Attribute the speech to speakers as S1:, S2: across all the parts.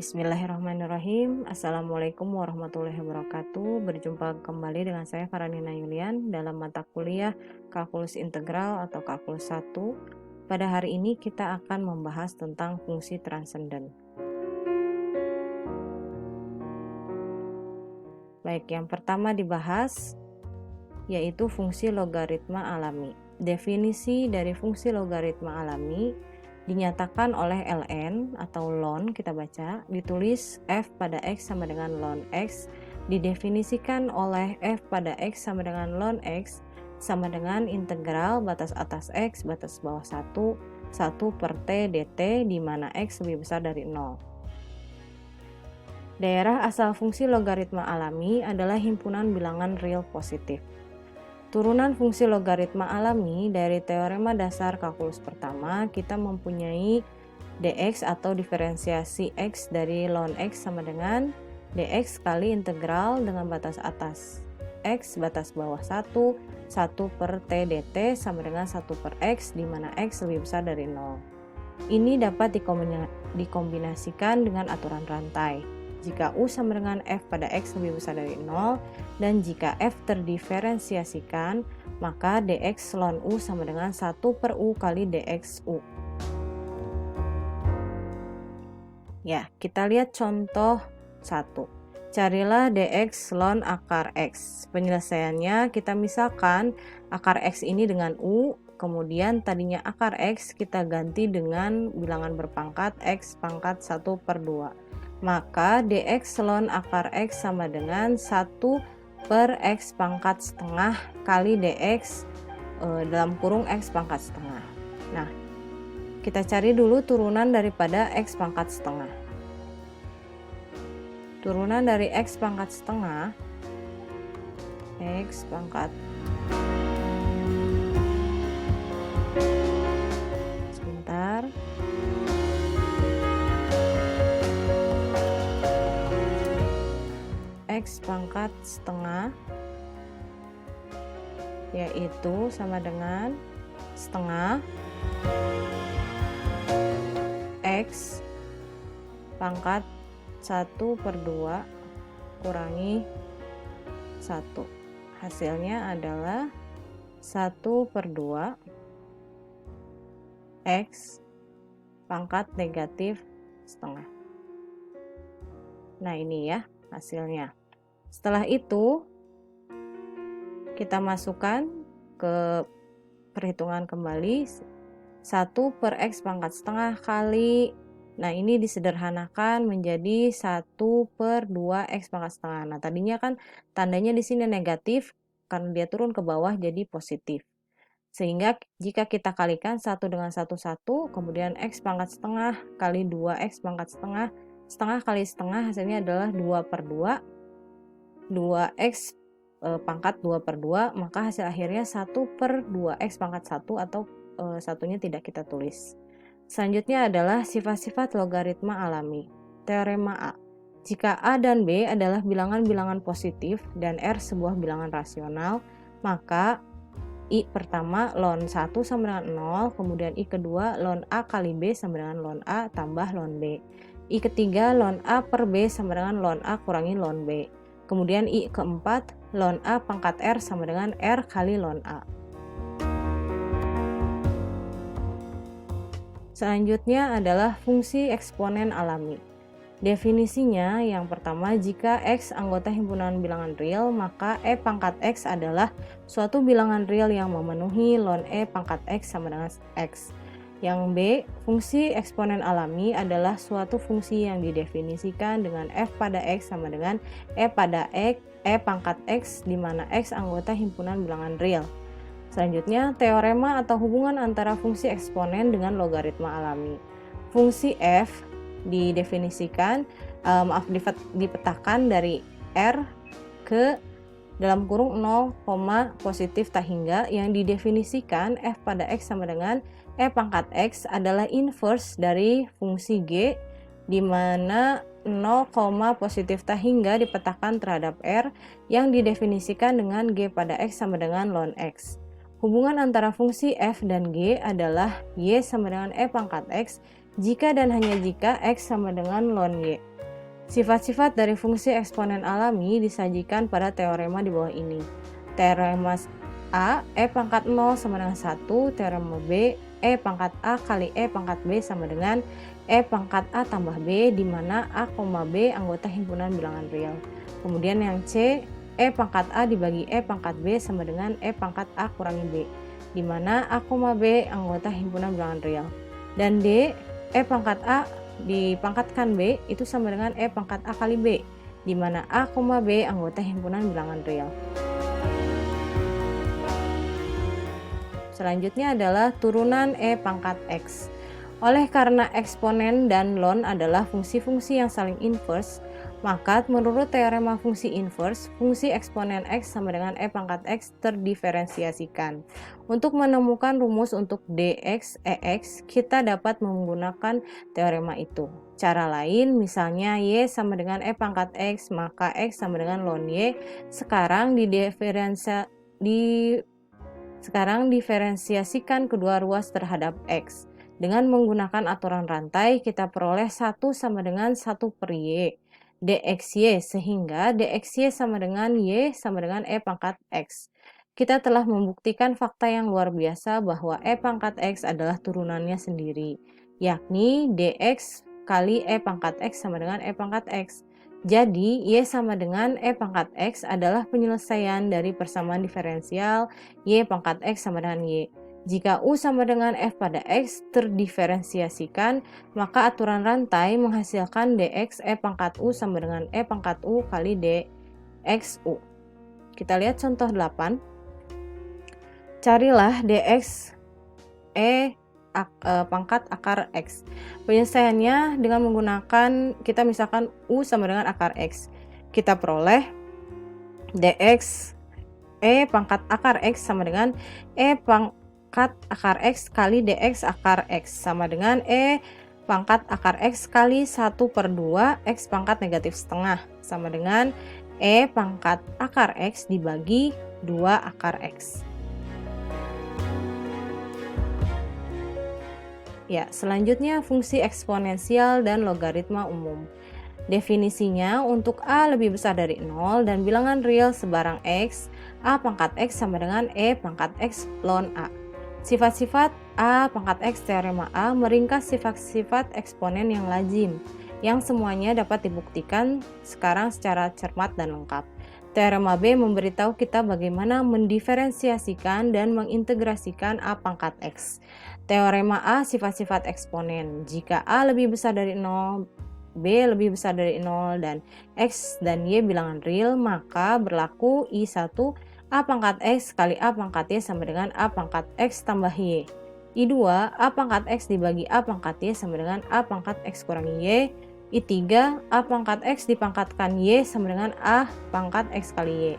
S1: Bismillahirrahmanirrahim. Assalamualaikum warahmatullahi wabarakatuh. Berjumpa kembali dengan saya Faranina Yulian dalam mata kuliah Kalkulus Integral atau Kalkulus 1. Pada hari ini kita akan membahas tentang fungsi transenden. Baik, yang pertama dibahas yaitu fungsi logaritma alami. Definisi dari fungsi logaritma alami dinyatakan oleh ln atau ln, kita baca, ditulis f pada x sama dengan ln x, didefinisikan oleh f pada x sama dengan ln x sama dengan integral batas atas x batas bawah 1 per t dt di mana x lebih besar dari 0. Daerah asal fungsi logaritma alami adalah himpunan bilangan real positif. Turunan fungsi logaritma alami dari teorema dasar kalkulus pertama, kita mempunyai dx atau diferensiasi x dari ln x sama dengan dx kali integral dengan batas atas x batas bawah 1 per t dt sama dengan 1 per x di mana x lebih besar dari 0. Ini dapat dikombinasikan dengan aturan rantai. Jika U sama dengan F pada X lebih besar dari 0, dan jika F terdiferensiasikan, maka dx ln U sama dengan 1 per U kali dx U. Ya, kita lihat contoh 1. Carilah dx ln akar X. Penyelesaiannya kita misalkan akar X ini dengan U, kemudian tadinya akar X kita ganti dengan bilangan berpangkat X pangkat 1 per 2. Maka dx ln akar x sama dengan 1 per x pangkat setengah kali dx dalam kurung x pangkat setengah. Nah, kita cari dulu turunan daripada x pangkat setengah. Turunan dari x pangkat setengah, x pangkat sebentar. X pangkat setengah yaitu sama dengan setengah X pangkat 1 per 2 kurangi 1. Hasilnya adalah 1 per 2 X pangkat negatif setengah. Nah, ini ya hasilnya. Setelah itu kita masukkan ke perhitungan kembali 1 per x pangkat setengah kali, nah ini disederhanakan menjadi 1 per 2 x pangkat setengah. Nah, tadinya kan tandanya di sini negatif karena dia turun ke bawah jadi positif. Sehingga jika kita kalikan 1 dengan 1 kemudian x pangkat setengah kali 2x pangkat setengah, setengah kali setengah hasilnya adalah 2 per 2 2x pangkat 2 per 2, maka hasil akhirnya 1 per 2x pangkat 1 atau satunya tidak kita tulis. Selanjutnya adalah sifat-sifat logaritma alami. Teorema A. Jika A dan B adalah bilangan-bilangan positif dan R sebuah bilangan rasional, maka I pertama ln 1 sama dengan 0, kemudian I kedua ln A kali B sama dengan ln A tambah ln B. I ketiga ln A per B sama dengan ln A kurangi ln B. Kemudian I keempat ln A pangkat R sama dengan R kali ln A. Selanjutnya adalah fungsi eksponen alami. Definisinya yang pertama, jika X anggota himpunan bilangan real, maka E pangkat X adalah suatu bilangan real yang memenuhi ln E pangkat X sama dengan X. Yang B, fungsi eksponen alami adalah suatu fungsi yang didefinisikan dengan f pada x sama dengan e pada x, e pangkat x di mana x anggota himpunan bilangan real. Selanjutnya, teorema atau hubungan antara fungsi eksponen dengan logaritma alami. Fungsi f didefinisikan, dipetakan dari r ke dalam kurung 0, positif tak hingga, yang didefinisikan f pada x sama dengan e pangkat x adalah inverse dari fungsi g di mana 0, positif tak hingga dipetakan terhadap r yang didefinisikan dengan g pada x sama dengan ln x. Hubungan antara fungsi f dan g adalah y sama dengan e pangkat x jika dan hanya jika X sama dengan ln Y. Sifat-sifat dari fungsi eksponen alami disajikan pada teorema di bawah ini. Teorema A, E pangkat 0 sama dengan 1. Teorema B, E pangkat A kali E pangkat B sama dengan E pangkat A tambah B, di mana A, B anggota himpunan bilangan real. Kemudian yang C, E pangkat A dibagi E pangkat B sama dengan E pangkat A kurangi B, di mana A, B anggota himpunan bilangan real. Dan D, E pangkat A dipangkatkan B itu sama dengan E pangkat A kali B, di mana A, B anggota himpunan bilangan real. Selanjutnya adalah turunan E pangkat X. Oleh karena eksponen dan ln adalah fungsi-fungsi yang saling inverse, maka menurut teorema fungsi inverse, fungsi eksponen X sama dengan E pangkat X terdiferensiasikan. Untuk menemukan rumus untuk dx, ex, kita dapat menggunakan teorema itu. Cara lain, misalnya Y sama dengan E pangkat X, maka X sama dengan ln Y. Sekarang diferensiasikan kedua ruas terhadap X. Dengan menggunakan aturan rantai, kita peroleh 1 sama dengan 1 per Y, dxy, sehingga dxy sama dengan Y sama dengan E pangkat X. Kita telah membuktikan fakta yang luar biasa bahwa E pangkat X adalah turunannya sendiri, yakni dx kali E pangkat X sama dengan E pangkat X. Jadi, Y sama dengan E pangkat X adalah penyelesaian dari persamaan diferensial Y pangkat X sama dengan Y. Jika U sama dengan F pada X terdiferensiasikan, maka aturan rantai menghasilkan dx E pangkat U sama dengan E pangkat U kali dxU. Kita lihat contoh 8. Carilah dx E pangkat akar X. Penyelesaiannya dengan menggunakan, kita misalkan U sama dengan akar X. Kita peroleh dx E pangkat akar X sama dengan E pangkat akar X kali dx akar X sama dengan E pangkat akar X kali 1 per 2 X pangkat negatif setengah sama dengan E pangkat akar X dibagi 2 akar X. Ya, selanjutnya fungsi eksponensial dan logaritma umum. Definisinya, untuk A lebih besar dari 0 dan bilangan real sebarang X, A pangkat X sama dengan E pangkat X ln A. Sifat-sifat A pangkat X teorema A meringkas sifat-sifat eksponen yang lazim, yang semuanya dapat dibuktikan sekarang secara cermat dan lengkap. Teorema B memberitahu kita bagaimana mendiferensiasikan dan mengintegrasikan A pangkat X. Teorema A sifat-sifat eksponen. Jika A lebih besar dari 0, B lebih besar dari 0, dan X dan Y bilangan real, maka berlaku I1 A pangkat X kali A pangkat Y sama dengan A pangkat X tambah Y. I2 A pangkat X dibagi A pangkat Y sama dengan A pangkat X kurangi Y. I3 A pangkat X dipangkatkan Y sama dengan A pangkat X kali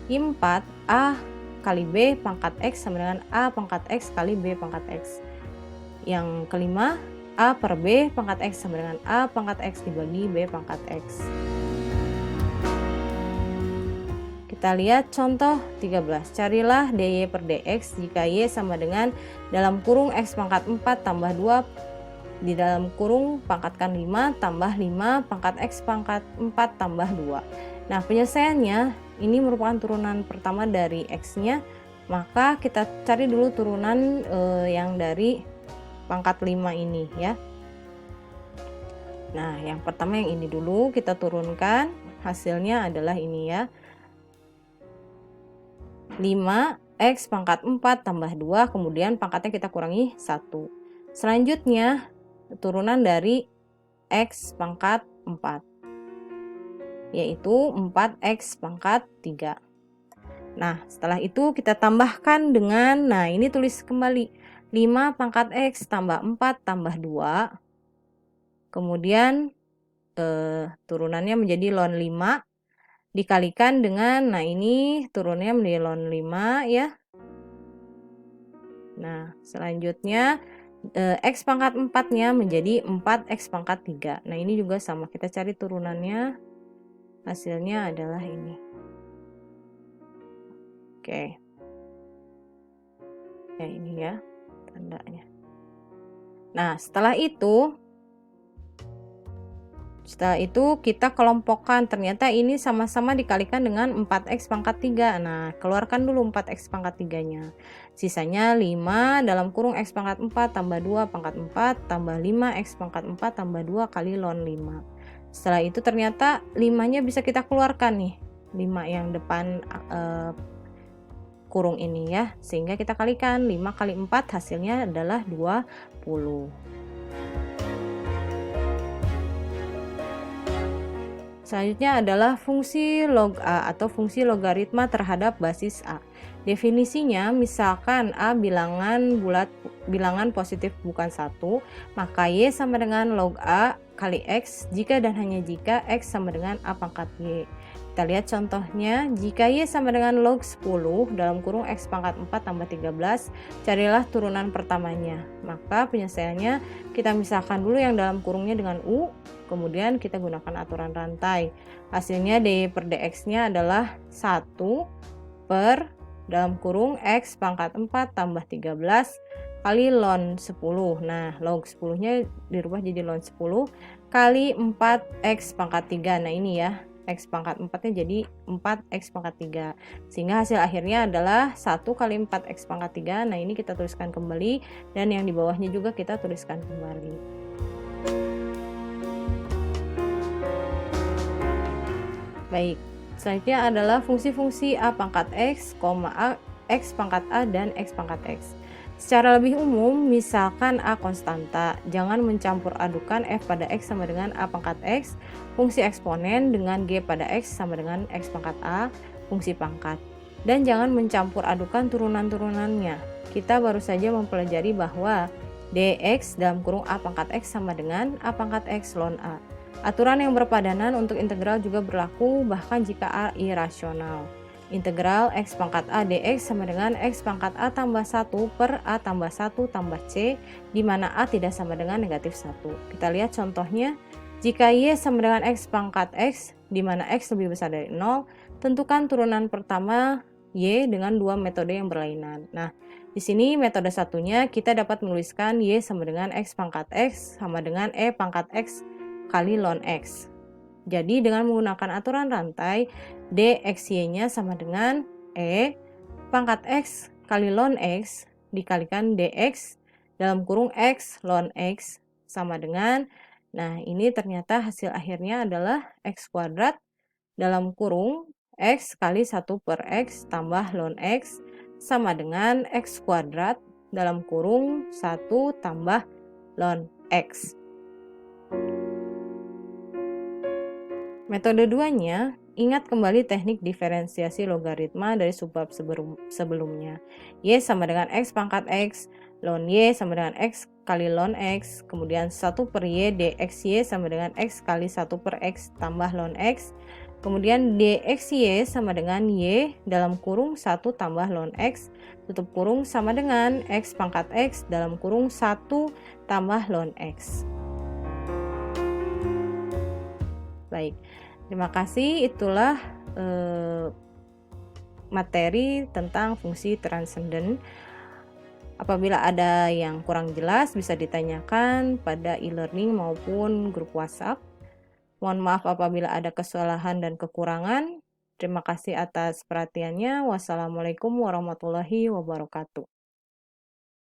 S1: Y. I4 A kali B pangkat X sama dengan A pangkat X kali B pangkat X. Yang kelima, A per B pangkat X sama dengan A pangkat X dibagi B pangkat X. Kita lihat contoh 13. Carilah dy per dx jika y sama dengan dalam kurung x pangkat 4 tambah 2 di dalam kurung pangkatkan 5 tambah 5 pangkat x pangkat 4 tambah 2. Nah, penyelesaiannya ini merupakan turunan pertama dari x-nya, maka kita cari dulu turunan yang dari pangkat 5 ini ya. Nah, yang pertama yang ini dulu kita turunkan, hasilnya adalah ini ya. 5x pangkat 4 tambah 2, kemudian pangkatnya kita kurangi 1. Selanjutnya turunan dari x pangkat 4, yaitu 4x pangkat 3. Nah, setelah itu kita tambahkan dengan, nah ini tulis kembali 5 pangkat x tambah 4 tambah 2, kemudian turunannya menjadi ln 5 dikalikan dengan, nah ini turunnya menjadi ln 5 ya. Nah, selanjutnya x pangkat 4-nya menjadi 4x pangkat 3. Nah, ini juga sama, kita cari turunannya, hasilnya adalah ini. Oke. Ya, ini ya tandanya. Nah, setelah itu Setelah itu kita kelompokkan, ternyata ini sama-sama dikalikan dengan 4x pangkat 3. Nah, keluarkan dulu 4x pangkat 3-nya. Sisanya 5 dalam kurung x pangkat 4 tambah 2 pangkat 4 tambah 5x pangkat 4 tambah 2 kali ln 5. Setelah itu ternyata 5-nya bisa kita keluarkan nih. 5 yang depan kurung ini ya. Sehingga kita kalikan 5 kali 4 hasilnya adalah 20. Selanjutnya adalah fungsi log A atau fungsi logaritma terhadap basis A. Definisinya, misalkan A bilangan positif bukan 1, maka Y sama dengan log A kali X jika dan hanya jika X sama dengan A pangkat Y. Kita lihat contohnya, jika Y sama dengan log 10 dalam kurung X pangkat 4 tambah 13, carilah turunan pertamanya. Maka penyelesaiannya kita misahkan dulu yang dalam kurungnya dengan U, kemudian kita gunakan aturan rantai. Hasilnya D per dx-nya adalah 1 per dalam kurung X pangkat 4 tambah 13 kali ln 10. Nah, log 10-nya dirubah jadi ln 10 kali 4X pangkat 3. Nah, ini ya, X pangkat 4-nya jadi 4X pangkat 3. Sehingga hasil akhirnya adalah 1 kali 4X pangkat 3. Nah, ini kita tuliskan kembali, dan yang di bawahnya juga kita tuliskan kembali. Baik, selanjutnya adalah fungsi-fungsi A pangkat X, A, X pangkat A, dan X pangkat X. Secara lebih umum, misalkan A konstanta, jangan mencampur adukan F pada X sama dengan A pangkat X, fungsi eksponen dengan G pada X sama dengan X pangkat A, fungsi pangkat. Dan jangan mencampur adukan turunan-turunannya. Kita baru saja mempelajari bahwa dx dalam kurung A pangkat X sama dengan A pangkat X ln A. Aturan yang berpadanan untuk integral juga berlaku bahkan jika A irasional. Integral X pangkat A dx sama dengan X pangkat A tambah 1 per A tambah 1 tambah C, di mana A tidak sama dengan negatif 1. Kita lihat contohnya, jika Y sama dengan X pangkat X, di mana X lebih besar dari 0, tentukan turunan pertama Y dengan dua metode yang berlainan. Nah, di sini metode satunya kita dapat menuliskan Y sama dengan X pangkat X sama dengan E pangkat X kali ln X. Jadi dengan menggunakan aturan rantai, dxy-nya sama dengan E pangkat X kali ln X dikalikan dx dalam kurung X ln X sama dengan, nah ini ternyata hasil akhirnya adalah X kuadrat dalam kurung X kali 1 per X tambah ln X sama dengan X kuadrat dalam kurung 1 tambah ln X. Metode 2-nya, ingat kembali teknik diferensiasi logaritma dari subbab sebelumnya. Y sama dengan X pangkat X, ln Y sama dengan X kali ln X, kemudian 1 per Y dxy sama dengan X kali 1 per X tambah ln X, kemudian dxy sama dengan Y dalam kurung 1 tambah ln X, tutup kurung sama dengan X pangkat X dalam kurung 1 tambah ln X. Baik, terima kasih. Itulah materi tentang fungsi transenden. Apabila ada yang kurang jelas bisa ditanyakan pada e-learning maupun grup WhatsApp. Mohon maaf apabila ada kesalahan dan kekurangan. Terima kasih atas perhatiannya. Wassalamualaikum warahmatullahi wabarakatuh.